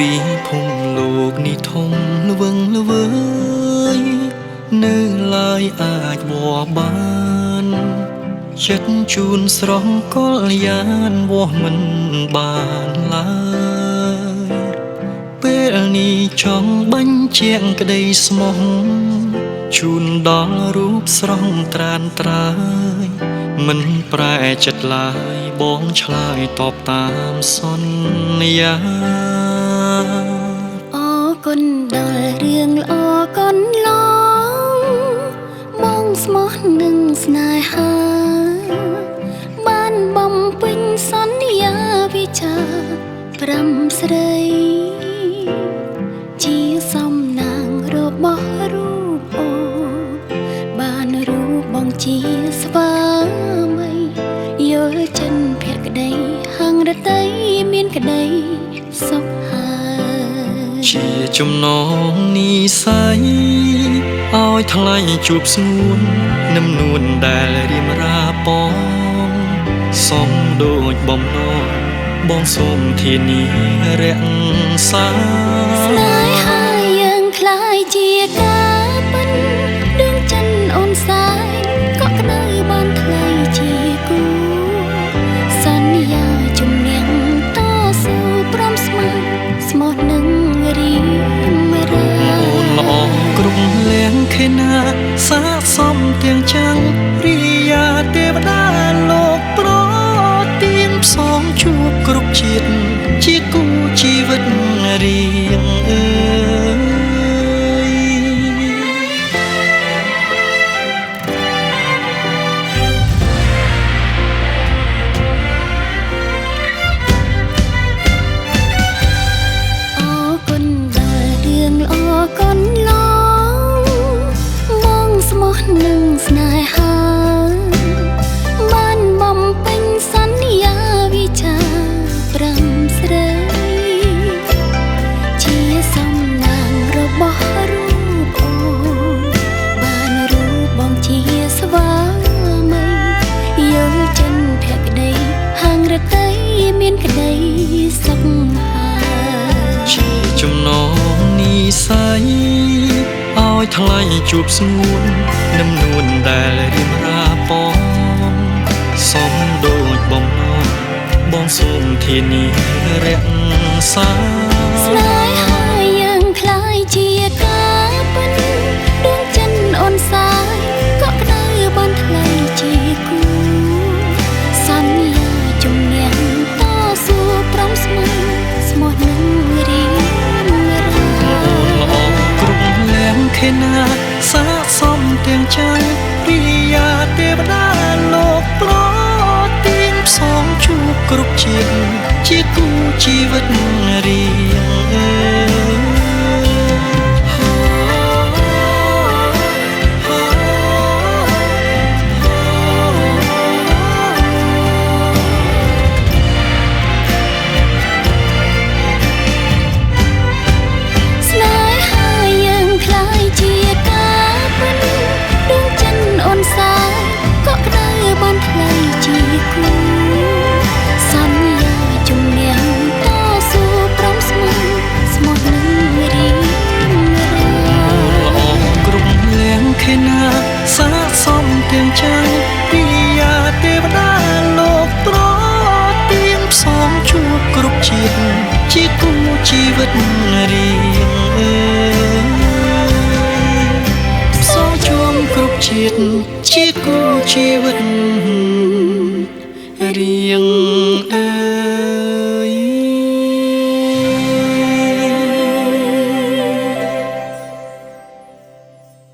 ពីភូមិលោកនេះធំល្វឹងល្វើយនៅឡើយអាចបបបានចិត្តជូនស្រស់កលយានវាស់មិនបានឡើយពេលនេះចង់បញ្ជាក់ក្តីស្មោះជូនដល់រូបស្រស់ត្រានត្រើយមិនប្រែចិត្តឡើយបងឆ្លើយតបតាមសន្យាអរគុណដល់រឿងល្អកូនឡងបងស្មោះនឹងស្នេហាបានបំពេញសន្យាវិចាប្រាំស្រីជាសំណាងរបស់រូបអូបានរូបបងជាស្វាមីយល់ចិនភក្តីហាងរតីមានក្តីសុខហើយជាចំណងនិស័យឲ្យថ្លៃជួបស្ងួននឹមនួនដែលរៀមរាប៉ងសំដូចបំណងបងសូមធានារក្សាស្នេហាយើងคล้ายជាការពិតដួងចិនអូនសាយក៏ក្តៅបានថ្លៃជាគូសន្យាជំនះតស៊ូព្រមស្មោះស្មោះនឹងរៀមរាអូនល្អគ្រប់លៀងខេណាសាសំទាំងចាំងរិយាទេវតាលោកប្រទៀងផ្សងជួបគ្រប់ជាតិជាគូជីវិតរៀងអើយអរគុណដល់រឿងល្អកូនឡងបងស្មោះនឹងស្នេហាបានបំពេញសន្យាវិចាប្រាំស្រីជាសំណាងរបស់រូបអូនបានរូបបងជាស្វាមីយល់ចិនភក្តីហាងរតីមានក្តីសុខហើយជាចំណងនិស័យឲ្យថ្លៃជួបស្ងួននឹមនួនដែលរៀមរាប៉ងសំដូចបំណងបងសូមធានារក្សាស្នេហាយើងคล้ายជាការពិតដួងចិនអូនសាយក៏ក្តៅបានថ្លៃជាគូសន្យាជំនះតស៊ូព្រមស្មោះស្មោះនឹងរៀមរាល្អគ្រប់លៀងខេណាសាសំទាំងចាំងរិយាទេវតាលោកប្រទៀងផ្សងជួបគ្រប់ជាតិជាគូជីវិតរៀងអើស្នេហាយើងคล้ายជាការពិតដួងចិនអូនសាយក៏ក្តៅបានថ្លៃជាគូសន្យាជំនះតស៊ូព្រមស្មោះស្មោះនឹងរៀមរាល្អគ្រប់លៀងខេណាសាសំទាំងចាំងរិយាទេវតាលោកប្រទៀងផ្សងជួបគ្រប់ជាតិជាគូជីវិតរៀងអើយផ្សងជួបគ្រប់ជាតិជាគូជីវិតរៀង